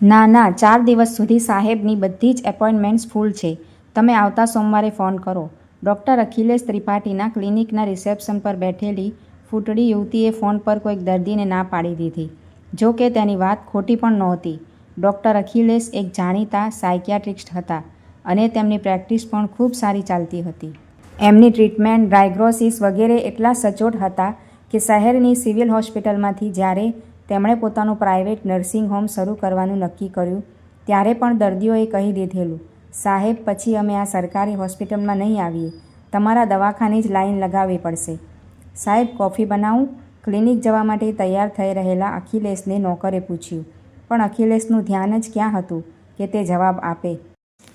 ના ના, 4 દિવસ સુધી સાહેબની બધી જ એપોઇન્ટમેન્ટ્સ ફૂલ છે. તમે આવતા સોમવારે ફોન કરો. ડૉક્ટર અખિલેશ ત્રિપાઠીના ક્લિનિકના રિસેપ્શન પર બેઠેલી ફૂટડી યુવતીએ ફોન પર કોઈક દર્દીને ના પાડી દીધી. જો કે તેની વાત ખોટી પણ નહોતી. ડૉક્ટર અખિલેશ એક જાણીતા સાયકિયાટ્રિસ્ટ હતા અને તેમની પ્રેક્ટિસ પણ ખૂબ સારી ચાલતી હતી. એમની ટ્રીટમેન્ટ, ડાયગ્નોસિસ વગેરે એટલા સચોટ હતા કે શહેરની સિવિલ હોસ્પિટલમાંથી જ્યારે તેમણે પોતાનું પ્રાઇવેટ નર્સિંગ હોમ શરૂ કરવાનું નક્કી કર્યું ત્યારે પણ દર્દીઓએ કહી દીધેલું, સાહેબ પછી અમે આ સરકારી હોસ્પિટલમાં નહીં આવીએ, તમારા દવાખાને જ લાઈન લગાવવી પડશે. સાહેબ કોફી બનાવું? ક્લિનિક જવા માટે તૈયાર થઈ રહેલા અખિલેશને નોકરે પૂછ્યું. પણ અખિલેશનું ધ્યાન જ ક્યાં હતું કે તે જવાબ આપે.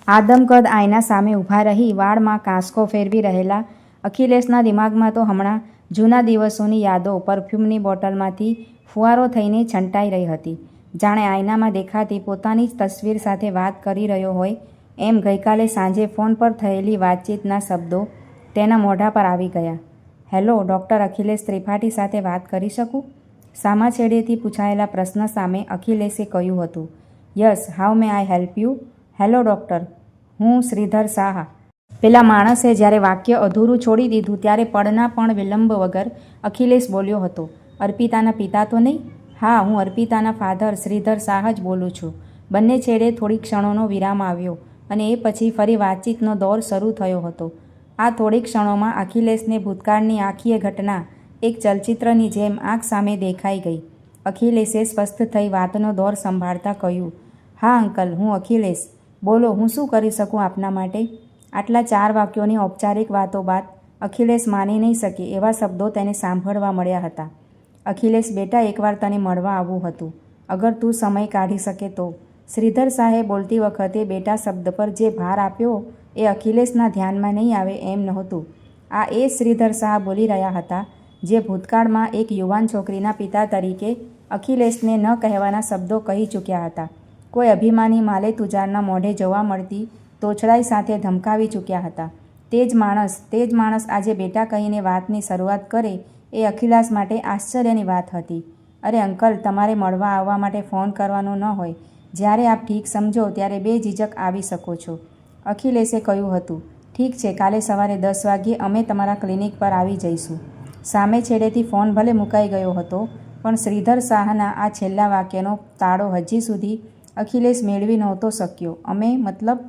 આદમકદ આયના સામે ઊભા રહી વાળમાં કાંસકો ફેરવી રહેલા અખિલેશના દિમાગમાં તો હમણાં જૂના દિવસોની યાદો પરફ્યુમની બોટલમાંથી ફુવારો થઈને છંટાઈ રહી હતી. જાણે આયનામાં દેખાતી પોતાની જ તસવીર સાથે વાત કરી રહ્યો હોય એમ ગઈકાલે સાંજે ફોન પર થયેલી વાતચીતના શબ્દો તેના મોઢા પર આવી ગયા. હેલો, ડૉક્ટર અખિલેશ ત્રિપાઠી સાથે વાત કરી શકું? સામા છેડેથી પૂછાયેલા પ્રશ્ન સામે અખિલેશે કહ્યું હતું, yes, how May I help you? Hello doctor, હું શ્રીધર શાહ. પેલા માણસે જ્યારે વાક્ય અધૂરું છોડી દીધું ત્યારે પળના પણ વિલંબ વગર અખિલેશ બોલ્યો હતો, અર્પિતાના પિતા તો નહીં? હા, હું અર્પિતાના ફાધર શ્રીધર શાહ જ બોલું છું. બંને છેડે થોડી ક્ષણોનો વિરામ આવ્યો અને એ પછી ફરી વાતચીતનો દોર શરૂ થયો હતો. આ થોડી ક્ષણોમાં અખિલેશને ભૂતકાળની આખીય ઘટના એક ચલચિત્રની જેમ આંખ સામે દેખાઈ ગઈ. અખિલેશે સ્વસ્થ થઈ વાતનો દોર સંભાળતા કહ્યું, હા અંકલ, હું અખિલેશ. બોલો, હું શું કરી શકું આપના માટે? આટલા 4 વાક્યોની ઔપચારિક વાતો બાદ અખિલેશ માની નહીં શકે એવા શબ્દો તેને સાંભળવા મળ્યા હતા. અખિલેશ બેટા, એકવાર તને મળવા આવવું હતું, અગર તું સમય કાઢી શકે તો. શ્રીધર શાહે બોલતી વખતે બેટા શબ્દ પર જે ભાર આપ્યો એ અખિલેશના ધ્યાનમાં નહીં આવે એમ નહોતું. આ એ શ્રીધર શાહ બોલી રહ્યા હતા જે ભૂતકાળમાં એક યુવાન છોકરીના પિતા તરીકે અખિલેશને ન કહેવાના શબ્દો કહી ચૂક્યા હતા. કોઈ અભિમાની માલે તુજારના મોઢે જોવા મળતી તોછડાઈ સાથે ધમકાવી ચૂક્યા હતા. તે જ માણસ આજે બેટા કહીને વાતની શરૂઆત કરે એ અખિલેશ માટે આશ્ચર્યની વાત હતી. અરે અંકલ, તમારે મળવા આવવા માટે ફોન કરવાનો ન હોય. જ્યારે આપ ઠીક સમજો ત્યારે બેઝિઝક આવી શકો છો. અખિલેશે કહ્યું હતું, ઠીક છે, કાલે સવારે 10 વાગ્યે અમે તમારા ક્લિનિક પર આવી જઈશું. સામે છેડેથી ફોન ભલે મુકાઈ ગયો હતો પણ શ્રીધર શાહના આ છેલ્લા વાક્યનો તાળો હજી સુધી અખિલેશ મેળવી નહોતો શક્યો. અમે મતલબ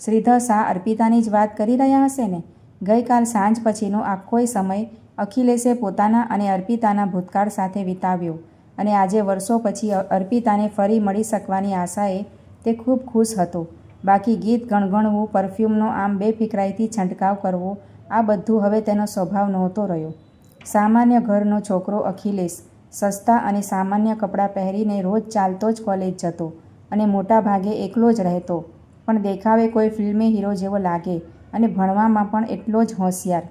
શ્રીધર શાહ અર્પિતાની જ વાત કરી રહ્યા હશે ને? ગઈકાલ સાંજ પછીનો આખોય સમય અખિલેશે પોતાના અને અર્પિતાના ભૂતકાળ સાથે વિતાવ્યો અને આજે વર્ષો પછી અર્પિતાને ફરી મળી શકવાની આશાએ તે ખૂબ ખુશ હતો. બાકી ગીત ગણગણવું, પરફ્યુમનો આમ બેફિકરાઈથી છંટકાવ કરવો, આ બધું હવે તેનો સ્વભાવ નહોતો રહ્યો. સામાન્ય ઘરનો છોકરો અખિલેશ સસ્તા અને સામાન્ય કપડાં પહેરીને રોજ ચાલતો જ કોલેજ જતો અને મોટા ભાગે એકલો જ રહેતો, પણ દેખાવે કોઈ ફિલ્મી હીરો જેવો લાગે અને ભણવામાં પણ એટલો જ હોશિયાર.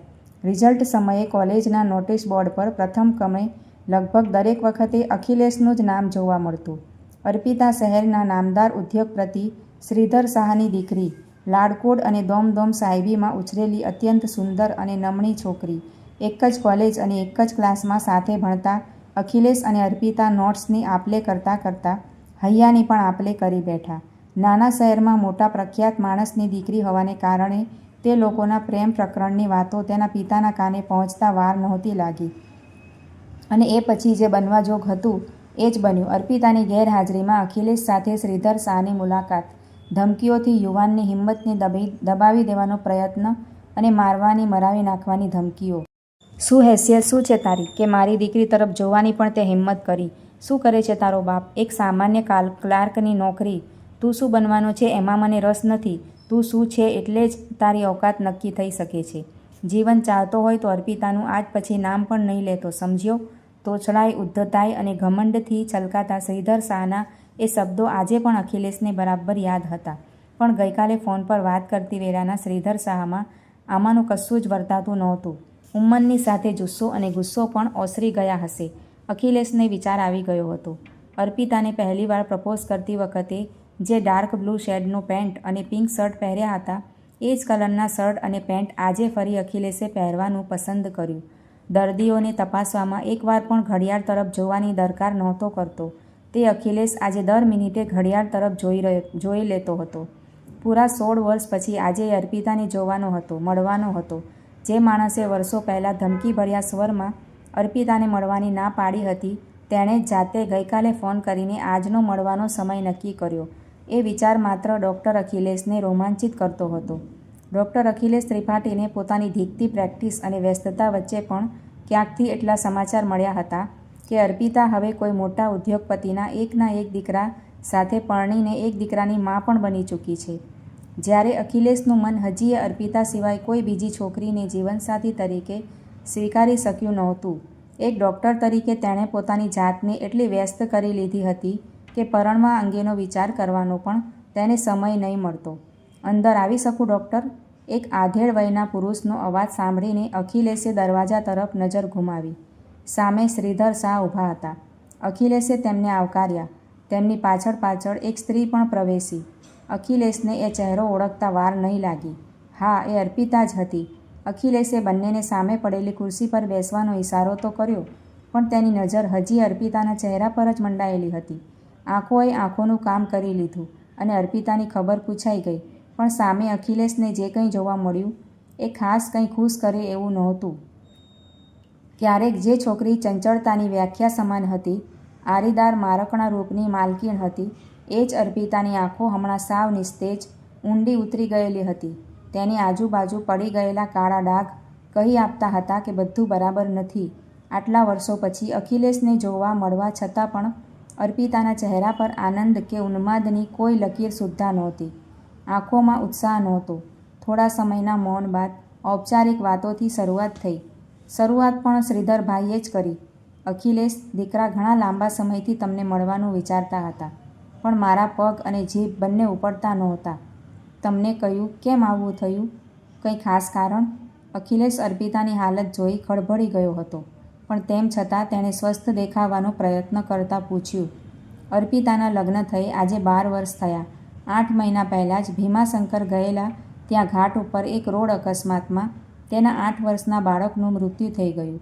રિઝલ્ટ સમયે કોલેજના નોટિસ બોર્ડ પર પ્રથમ ક્રમે લગભગ દરેક વખતે અખિલેશનું જ નામ જોવા મળતું. અર્પિતા શહેરના નામદાર ઉદ્યોગપતિ શ્રીધર શાહની દીકરી, લાડકોડ અને દોમદોમ સાહેબીમાં ઉછરેલી અત્યંત સુંદર અને નમણી છોકરી. એક જ કોલેજ અને એક જ ક્લાસમાં સાથે ભણતા અખિલેશ અને અર્પિતા નોટ્સની આપલે કરતાં કરતાં હૈયાની પણ આપલે કરી બેઠા. નાના શહેરમાં મોટા પ્રખ્યાત માણસની દીકરી હોવાને કારણે તે લોકોના પ્રેમ પ્રકરણની વાતો તેના પિતાના કાને પહોંચતા વાર નહોતી લાગી અને એ પછી જે બનવા જોગ હતું એ જ બન્યું. અર્પિતાની ગેરહાજરીમાં અખિલેશ સાથે શ્રીધર શાહની મુલાકાત, ધમકીઓથી યુવાનની હિંમતને દબાવી દેવાનો પ્રયત્ન અને મરાવી નાખવાની ધમકીઓ. શું હેસિયત શું છે તારી કે મારી દીકરી તરફ જોવાની પણ તે હિંમત કરી? શું કરે છે તારો બાપ? એક સામાન્ય ક્લાર્કની નોકરી. તું શું બનવાનો છે એમાં મને રસ નથી. તું શું છે એટલે જ તારી ઓકાત નક્કી થઈ શકે છે. જીવન ચાહતો હોય તો અર્પિતાનું આજ પછી નામ પણ નહીં લેતો, સમજ્યો? તોછડાઈ, ઉદ્ધતાઈ અને ઘમંડથી છલકાતા શ્રીધર શાહના એ શબ્દો આજે પણ અખિલેશને બરાબર યાદ હતા. પણ ગઈકાલે ફોન પર વાત કરતી વેળાના શ્રીધર શાહમાં આમાંનું કશું જ વર્તાતું નહોતું. ઉંમરની સાથે જુસ્સો અને ગુસ્સો પણ ઓસરી ગયા હશે. અખિલેશને વિચાર આવી ગયો હતો. અર્પિતાને પહેલીવાર પ્રપોઝ કરતી વખતે જે ડાર્ક બ્લુ શેડનું પેન્ટ અને પિંક શર્ટ પહેર્યા હતા એ જ કલરના શર્ટ અને પેન્ટ આજે ફરી અખિલેશે પહેરવાનું પસંદ કર્યું. દર્દીઓને તપાસવામાં એકવાર પણ ઘડિયાળ તરફ જોવાની દરકાર નહોતો કરતો. તે અખિલેશ આજે દર મિનિટે ઘડિયાળ તરફ જોઈ લેતો હતો. પૂરા 16 વર્ષ પછી આજે એ અર્પિતાને જોવાનો હતો, મળવાનો હતો. જે માણસે વર્ષો પહેલાં ધમકીભર્યા સ્વરમાં અર્પિતાને મળવાની ના પાડી હતી, તેણે જ જાતે ગઈકાલે ફોન કરીને આજનો મળવાનો સમય નક્કી કર્યો. એ વિચાર માત્ર ડૉક્ટર અખિલેશને રોમાંચિત કરતો હતો. ડૉક્ટર અખિલેશ ત્રિપાઠીને પોતાની ધીકતી પ્રેક્ટિસ અને વ્યસ્તતા વચ્ચે પણ ક્યાંકથી એટલા સમાચાર મળ્યા હતા કે અર્પિતા હવે કોઈ મોટા ઉદ્યોગપતિના એકના એક દીકરા સાથે પરણીને એક દીકરાની મા પણ બની ચૂકી છે. જ્યારે અખિલેશનું મન હજી અર્પિતા સિવાય કોઈ બીજી છોકરીને જીવનસાથી તરીકે સ્વીકારી શક્યું નહોતું. એક ડૉક્ટર તરીકે તેણે પોતાની જાતને એટલી વ્યસ્ત કરી લીધી હતી કે પરણવા અંગેનો વિચાર કરવાનો પણ તેને સમય નહીં મળતો. અંદર આવી શકું ડૉક્ટર? એક આધેડ વયના પુરુષનો અવાજ સાંભળીને અખિલેશે દરવાજા તરફ નજર ઘુમાવી. સામે શ્રીધર શાહ ઊભા હતા. અખિલેશે તેમને આવકાર્યા. તેમની પાછળ એક સ્ત્રી પણ પ્રવેશી. અખિલેશને એ ચહેરો ઓળખતા વાર નહીં લાગી. હા, એ અર્પિતા જ હતી. અખિલેશે બંનેને સામે પડેલી ખુરશી પર બેસવાનો ઇશારો તો કર્યો, પણ તેની નજર હજી અર્પિતાના ચહેરા પર જ મંડાયેલી હતી. આંખોએ આંખોનું કામ કરી લીધું અને અર્પિતાની ખબર પૂછાઈ ગઈ. પણ સામે અખિલેશને જે કંઈ જોવા મળ્યું એ ખાસ કંઈ ખુશ કરે એવું નહોતું. ક્યારેક જે છોકરી ચંચળતાની વ્યાખ્યા સમાન હતી, આરીદાર મારકણા રૂપની માલકીણ હતી, એ જ અર્પિતાની આંખો હમણાં સાવ નિસ્તેજ, ઊંડી ઉતરી ગયેલી હતી. તેની આજુબાજુ પડી ગયેલા કાળા ડાઘ કહી આપતા હતા કે બધું બરાબર નથી. આટલા વર્ષો પછી અખિલેશને જોવા મળવા છતાં પણ અર્પિતાના ચહેરા પર આનંદ કે ઉન્માદની કોઈ લકીર સુદ્ધા નહોતી. આંખોમાં ઉત્સાહ નહોતો. થોડા સમયના મૌન બાદ ઔપચારિક વાતોથી શરૂઆત થઈ. શરૂઆત પણ શ્રીધરભાઈએ જ કરી. અખિલેશ, દીકરા ઘણા લાંબા સમયથી તમને મળવાનું વિચારતા હતા, પણ મારા પગ અને જીભ બંને ઉપડતા નહોતા. તમને કહ્યું, કેમ આવું થયું? કંઈ ખાસ કારણ? અખિલેશ અર્પિતાની હાલત જોઈ ખળભળી ગયો હતો, પણ તેમ છતાં તેણે સ્વસ્થ દેખાવાનો પ્રયત્ન કરતાં પૂછ્યું. અર્પિતાના લગ્ન થઈ આજે 12 વર્ષ થયા. 8 મહિના પહેલાં જ ભીમાશંકર ગયેલા ત્યાં ઘાટ ઉપર એક રોડ અકસ્માતમાં તેના 8 વર્ષના બાળકનું મૃત્યુ થઈ ગયું.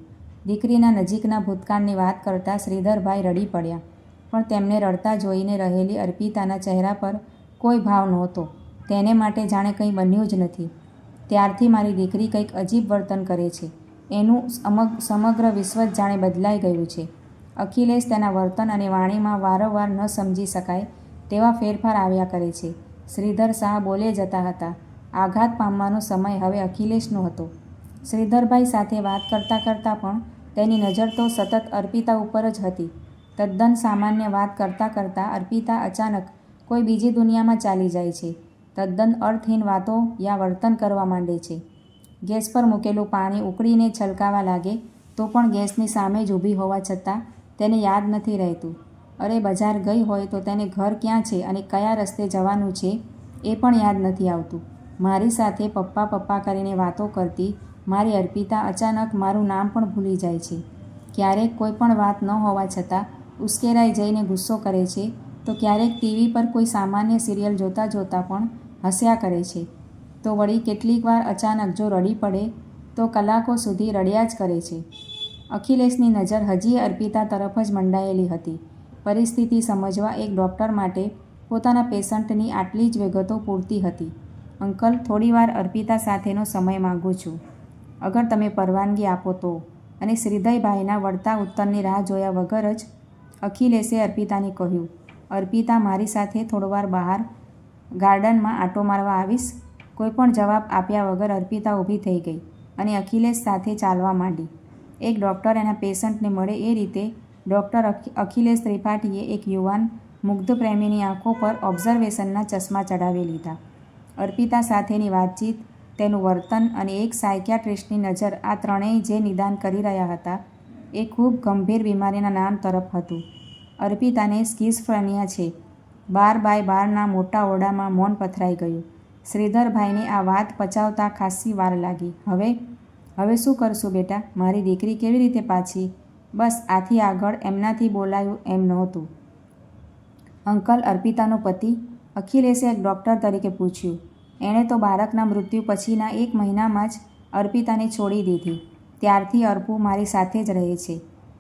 દીકરીના નજીકના ભૂતકાળની વાત કરતાં શ્રીધરભાઈ રડી પડ્યા, પણ તેમને રડતા જોઈને રહેલી અર્પિતાના ચહેરા પર કોઈ ભાવ નહોતો. તેને માટે જાણે કંઈ બન્યું જ નથી. ત્યારથી મારી દીકરી કંઈક અજીબ વર્તન કરે છે. એનું સમગ્ર વિશ્વ જ જાણે બદલાઈ ગયું છે. અખિલેશ, તેના વર્તન અને વાણીમાં વારંવાર ન સમજી શકાય તેવા ફેરફાર આવ્યા કરે છે. શ્રીધર શાહ બોલે જતા હતા. આઘાત પામવાનો સમય હવે અખિલેશનો હતો. શ્રીધરભાઈ સાથે વાત કરતાં પણ તેની નજર તો સતત અર્પિતા ઉપર જ હતી. તદ્દન સામાન્ય વાત કરતાં અર્પિતા અચાનક કોઈ બીજી દુનિયામાં ચાલી જાય છે. તદ્દન અર્થહીન વાતો યા વર્તન કરવા માંડે છે. ગેસ પર મૂકેલું પાણી ઉકળીને છલકાવા લાગે તો પણ ગેસની સામે જ ઊભી હોવા છતાં તેને યાદ નથી રહેતું. અરે, બજાર ગઈ હોય તો તેને ઘર ક્યાં છે અને કયા રસ્તે જવાનું છે એ પણ યાદ નથી આવતું. મારી સાથે પપ્પા કરીને વાતો કરતી મારી અર્પિતા અચાનક મારું નામ પણ ભૂલી જાય છે. ક્યારેક કોઈ પણ વાત ન હોવા છતાં ઉશ્કેરાઈ જઈને ગુસ્સો કરે છે, તો ક્યારેક ટીવી પર કોઈ સામાન્ય સિરિયલ જોતાં પણ હસ્યા કરે છે. તો વળી કેટલીક વાર અચાનક જો રડી પડે તો કલાકો સુધી રડ્યા જ કરે છે. અખિલેશની નજર હજી અર્પિતા તરફ જ મંડાયેલી હતી. પરિસ્થિતિ સમજવા એક ડૉક્ટર માટે પોતાના પેશન્ટની આટલી જ વિગતો પૂરતી હતી. અંકલ, થોડીવાર અર્પિતા સાથેનો સમય માગું છું, અગર તમે પરવાનગી આપો તો. અને શ્રીધરભાઈના વળતા ઉત્તરની રાહ જોયા વગર જ અખિલેશે અર્પિતાને કહ્યું. અર્પિતા, મારી સાથે થોડીવાર બહાર ગાર્ડનમાં આંટો મારવા આવીશ? કોઈ પણ જવાબ આપ્યા વગર અર્પિતા ઊભી થઈ ગઈ અને અખિલેશ સાથે ચાલવા માંડી. એક ડૉક્ટર એના પેશન્ટને મળે એ રીતે ડૉક્ટર અખિલેશ ત્રિપાઠીએ એક યુવાન મુગ્ધ પ્રેમીની આંખો પર ઓબ્ઝર્વેશનના ચશ્મા ચડાવી લીધા. અર્પિતા સાથેની વાતચીત, તેનું વર્તન અને એક સાયકિયાટ્રિસ્ટની નજર, આ ત્રણેય જે નિદાન કરી રહ્યા હતા એ ખૂબ ગંભીર બીમારીના નામ તરફ હતું. અર્પિતાને સ્કિઝોફ્રેનિયા છે. 12x12ના મોટા ઓરડામાં મૌન પથરાઈ ગયું. શ્રીધરભાઈને આ વાત પચાવતા ખાસ્સી વાર લાગી. હવે શું કરશું બેટા? મારી દીકરી કેવી રીતે પાછી? બસ, આથી આગળ એમનાથી બોલાયું એમ નહોતું. અંકલ, અર્પિતાનો પતિ? અખિલેશે એક ડૉક્ટર તરીકે પૂછ્યું. એણે તો બાળકના મૃત્યુ પછીના 1 મહિનામાં જ અર્પિતાને છોડી દીધી. ત્યારથી અર્પુ મારી સાથે જ રહે છે.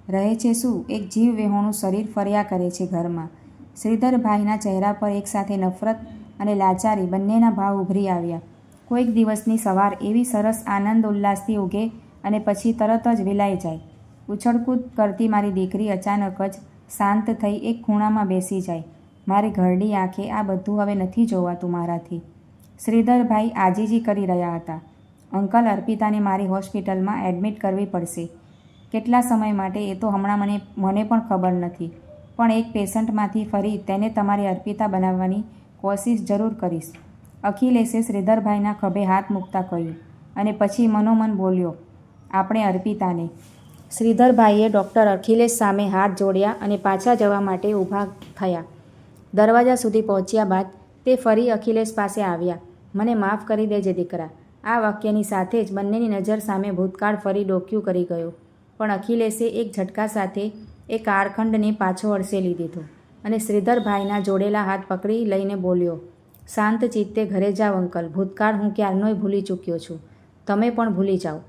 રહે છે શું? એક જીવ વિહોણું શરીર ફર્યા કરે છે ઘરમાં. શ્રીધરભાઈના ચહેરા પર એકસાથે નફરત અને લાચારી બંનેના ભાવ ઉભરી આવ્યા. કોઈક દિવસની સવાર એવી સરસ આનંદ ઉલ્લાસથી ઉગે અને પછી તરત જ વિલાઈ જાય. ઉછળકૂદ કરતી મારી દીકરી અચાનક જ શાંત થઈ એક ખૂણામાં બેસી જાય. મારી ઘરડી આંખે આ બધું હવે નથી જોવાતું મારાથી. શ્રીધરભાઈ આજીજી કરી રહ્યા હતા. અંકલ, અર્પિતાને મારી હોસ્પિટલમાં એડમિટ કરવી પડશે. કેટલા સમય માટે એ તો હમણાં મને પણ ખબર નથી, પણ એક પેશન્ટમાંથી ફરી તેને તમારી અર્પિતા બનાવવાની કોશિશ જરૂર કરીશ. અખિલેશે શ્રીધરભાઈના ખભે હાથ મૂકતા કહ્યું અને પછી મનોમન બોલ્યો, આપણે અર્પિતાને. શ્રીધરભાઈએ ડૉક્ટર અખિલેશ સામે હાથ જોડ્યા અને પાછા જવા માટે ઊભા થયા. દરવાજા સુધી પહોંચ્યા બાદ તે ફરી અખિલેશ પાસે આવ્યા. મને માફ કરી દેજે દીકરા. આ વાક્યની સાથે જ બંનેની નજર સામે ભૂતકાળ ફરી ડોક્યું કરી ગયો. પણ અખિલેશે એક ઝટકા સાથે એ કાળખંડને પાછો હડસેલી દીધો અને શ્રીધરભાઈના જોડેલા હાથ પકડી લઈને બોલ્યો, શાંત ચિત્તે ઘરે જાઓ અંકલ. ભૂતકાળ હું ક્યારનોય ભૂલી ચૂક્યો છું. તમે પણ ભૂલી જાઓ.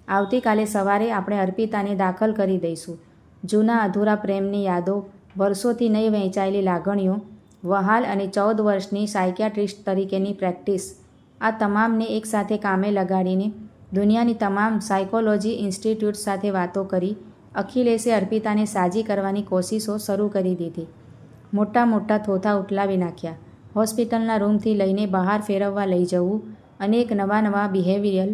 આવતીકાલે સવારે આપણે અર્પિતાને દાખલ કરી દઈશું. જૂના અધૂરા પ્રેમની યાદો, વર્ષોથી નહીં વહેંચાયેલી લાગણીઓ, વહાલ અને 14 વર્ષની સાયકિયાટ્રિસ્ટ તરીકેની પ્રેક્ટિસ, આ તમામને એકસાથે કામે લગાડીને દુનિયાની તમામ સાયકોલોજી ઇન્સ્ટિટ્યૂટ સાથે વાતો કરી અખિલેશે અર્પિતાને સાજી કરવાની કોશિશો શરૂ કરી દીધી. મોટા મોટા થોથા ઉઠલાવી નાખ્યા. હોસ્પિટલના રૂમથી લઈને બહાર ફેરવવા લઈ જવું, અનેક નવા બિહેવિયરલ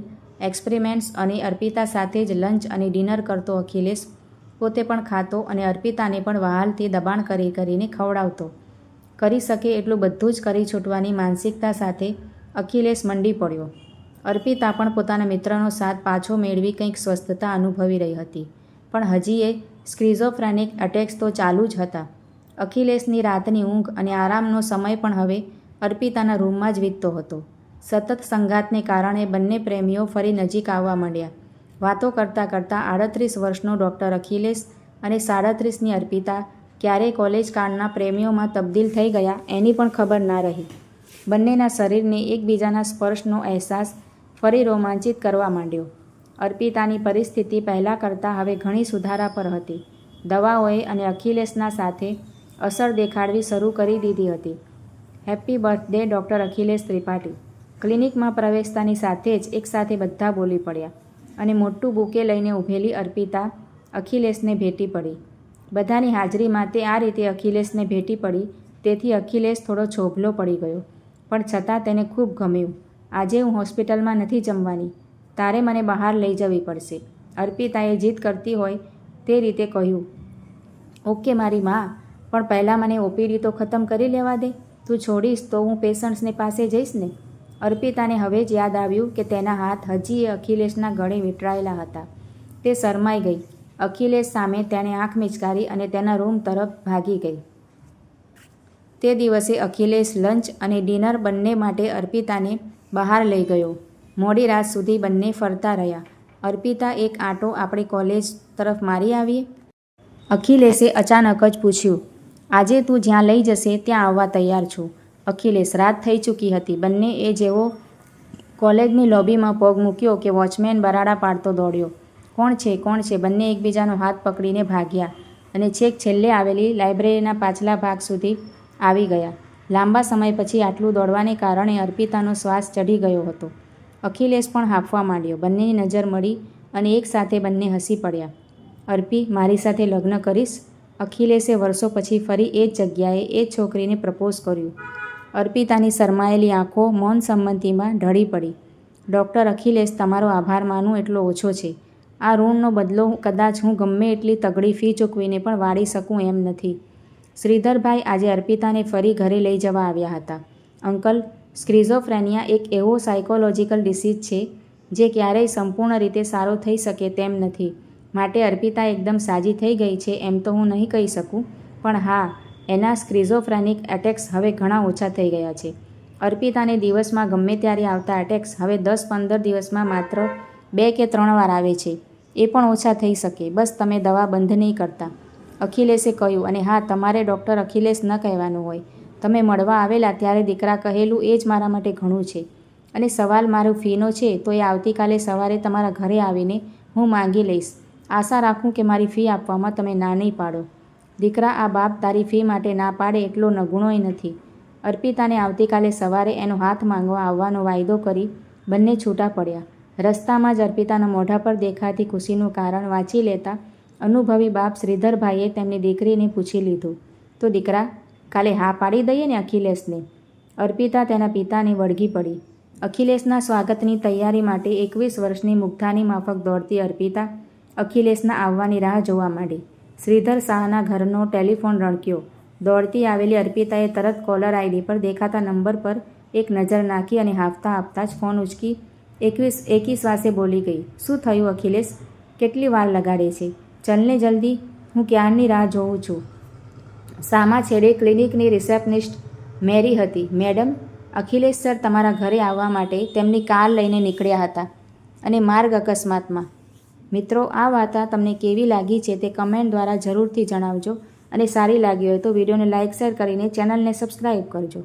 એક્સપેરિમેન્ટ્સ અને અર્પિતા સાથે જ લંચ અને ડિનર કરતો અખિલેશ પોતે પણ ખાતો અને અર્પિતાને પણ વહાલથી દબાણ કરીને ખવડાવતો. કરી શકે એટલું બધું જ કરી છૂટવાની માનસિકતા સાથે અખિલેશ મંડી પડ્યો. અર્પિતા પણ પોતાના મિત્રનો સાથ પાછો મેળવી કંઈક સ્વસ્થતા અનુભવી રહી હતી, પણ હજી એ સ્કિઝોફ્રેનિક એટેક્સ તો ચાલુ જ હતા. અખિલેશની રાતની ઊંઘ અને આરામનો સમય પણ હવે અર્પિતાના રૂમમાં જ વીતતો હતો. સતત સંઘાતને કારણે બંને પ્રેમીઓ ફરી નજીક આવવા માંડ્યા. વાતો કરતાં કરતાં 38 વર્ષનો ડૉક્ટર અખિલેશ અને 37ની અર્પિતા ક્યારે કોલેજ કાળના પ્રેમીઓમાં તબદીલ થઈ ગયા એની પણ ખબર ના રહી. બંનેના શરીરને એકબીજાના સ્પર્શનો અહેસાસ ફરી રોમાંચિત કરવા માંડ્યો. અર્પિતાની પરિસ્થિતિ પહેલાં કરતાં હવે ઘણી સુધારા પર હતી. દવાઓએ અને અખિલેશના સાથે અસર દેખાડવી શરૂ કરી દીધી હતી. Happy birthday doctor Akhilesh Tripathi. ક્લિનિકમાં પ્રવેશતાની સાથે જ એકસાથે બધા બોલી પડ્યા અને મોટું બુકે લઈને ઊભેલી અર્પિતા અખિલેશને ભેટી પડી. બધાની હાજરીમાં તે આ રીતે અખિલેશને ભેટી પડી તેથી અખિલેશ થોડો છોભલો પડી ગયો, પણ છતાં તેને ખૂબ ગમ્યું. આજે હું હોસ્પિટલમાં નથી જમવાની, તારે મને બહાર લઈ જવી પડશે. અર્પિતાએ જીદ કરતી હોય તે રીતે કહ્યું. ઓકે મારી માં, પણ પહેલાં મને ઓપીડી તો ખતમ કરી લેવા દે. તું છોડીશ તો હું પેશન્ટ્સની પાસે જઈશ ને. અર્પિતાને હવે જ યાદ આવ્યું કે તેના હાથ હજી એ અખિલેશના ગળે વીંટળાયેલા હતા. તે શરમાઈ ગઈ. અખિલેશ સામે તેણે આંખ મિચકારી અને તેના રૂમ તરફ ભાગી ગઈ. તે દિવસે અખિલેશ લંચ અને ડિનર બંને માટે અર્પિતાને બહાર લઈ ગયો. મોડી રાત સુધી બંને ફરતા રહ્યા. અર્પિતા, એક આંટો આપણી કોલેજ તરફ મારી આવીએ? અખિલેશે અચાનક જ પૂછ્યું. આજે તું જ્યાં લઈ જશે ત્યાં આવવા તૈયાર છું. અખિલેશ. રાત થઈ ચૂકી હતી. બંને એ જેવો કોલેજની લોબીમાં પગ મૂક્યો કે વોચમેન બરાડા પાડતો દોડ્યો. કોણ છે? બંને એકબીજાનો હાથ પકડીને ભાગ્યા અને છેક છેલ્લે આવેલી લાઇબ્રેરીના પાછલા ભાગ સુધી આવી ગયા. લાંબા સમય પછી આટલું દોડવાને કારણે અર્પિતાનો શ્વાસ ચઢી ગયો હતો. અખિલેશ પણ હાંફવા માંડ્યો. બંનેની નજર મળી અને એકસાથે બંને હસી પડ્યા. અર્પી, મારી સાથે લગ્ન કરીશ? અખિલેશે વર્ષો પછી ફરી એ જ જગ્યાએ એ જ છોકરીને પ્રપોઝ કર્યું. અર્પિતાની શરમાયેલી આંખો મૌન સંમતિમાં ઢળી પડી. ડૉક્ટર અખિલેશ, તમારો આભાર માનું એટલો ઓછો છે. આ ઋણનો બદલો કદાચ હું ગમે એટલી તગડી ફી ચૂકવીને પણ વાળી શકું એમ નથી. શ્રીધરભાઈ આજે અર્પિતાને ફરી ઘરે લઈ જવા આવ્યા હતા. અંકલ, સ્કિઝોફ્રેનિયા એક એવો સાયકોલોજીકલ ડિસીઝ છે જે ક્યારેય સંપૂર્ણ રીતે સારો થઈ શકે તેમ નથી. માટે અર્પિતા એકદમ સાજી થઈ ગઈ છે એમ તો હું નહીં કહી શકું, પણ હા, એના સ્કિઝોફ્રેનિક એટેક્સ હવે ઘણા ઓછા થઈ ગયા છે. અર્પિતાને દિવસમાં ગમે ત્યારે આવતા એટેક્સ હવે 10-15 દિવસમાં માત્ર 2 કે 3 વાર આવે છે. એ પણ ઓછા થઈ શકે. બસ તમે દવા બંધ નહીં કરતા. અખિલેશે કહ્યું. અને હા, તમારે ડૉક્ટર અખિલેશ ન કહેવાનું હોય. તમે મળવા આવેલા ત્યારે દીકરા કહેલું એ જ મારા માટે ઘણું છે. અને સવાલ મારું ફીનો છે તો એ આવતીકાલે સવારે તમારા ઘરે આવીને હું માંગી લઈશ. આશા રાખું કે મારી ફી આપવામાં તમે ના નહીં પાડો. દીકરા, આ બાપ તારી ફી માટે ના પાડે એટલો નગુણોય નથી. અર્પિતાને આવતીકાલે સવારે એનો હાથ માંગવા આવવાનો વાયદો કરી બંને છૂટા પડ્યા. રસ્તામાં જ અર્પિતાના મોઢા પર દેખાતી ખુશીનું કારણ વાંચી લેતા અનુભવી બાપ શ્રીધરભાઈએ તેમની દીકરીને પૂછી લીધું, તો દીકરા, કાલે હા પાડી દઈએ ને અખિલેશને? અર્પિતા તેના પિતાની વળગી પડી. અખિલેશના સ્વાગતની તૈયારી માટે 21 વર્ષની મુગ્ધાની માફક દોડતી અર્પિતા અખિલેશના આવવાની રાહ જોવા માંડી. શ્રીધર શાહના ઘરનો ટેલિફોન રણક્યો. દોડતી આવેલી અર્પિતાએ તરત કોલર આઈડી પર દેખાતા નંબર પર એક નજર નાખી અને હાંફતા હાંફતા જ ફોન ઉચકી એકી શ્વાસે બોલી ગઈ, શું થયું અખિલેશ? કેટલી વાર લગાડે છે? ચલને જલ્દી, હું ક્યારની રાહ જોઉં છું. સામા છેડે ક્લિનિકની રિસેપ્શનિસ્ટ મેરી હતી. મેડમ, અખિલેશ સર તમારા ઘરે આવવા માટે તેમની કાર લઈને નીકળ્યા હતા અને માર્ગ અકસ્માતમાં. મિત્રો, આ વાર્તા તમને કેવી લાગી છે તે કમેન્ટ દ્વારા જરૂરથી જણાવજો અને સારી લાગી હોય તો વિડીયોને લાઇક શેર કરીને ચેનલને સબસ્ક્રાઈબ કરજો.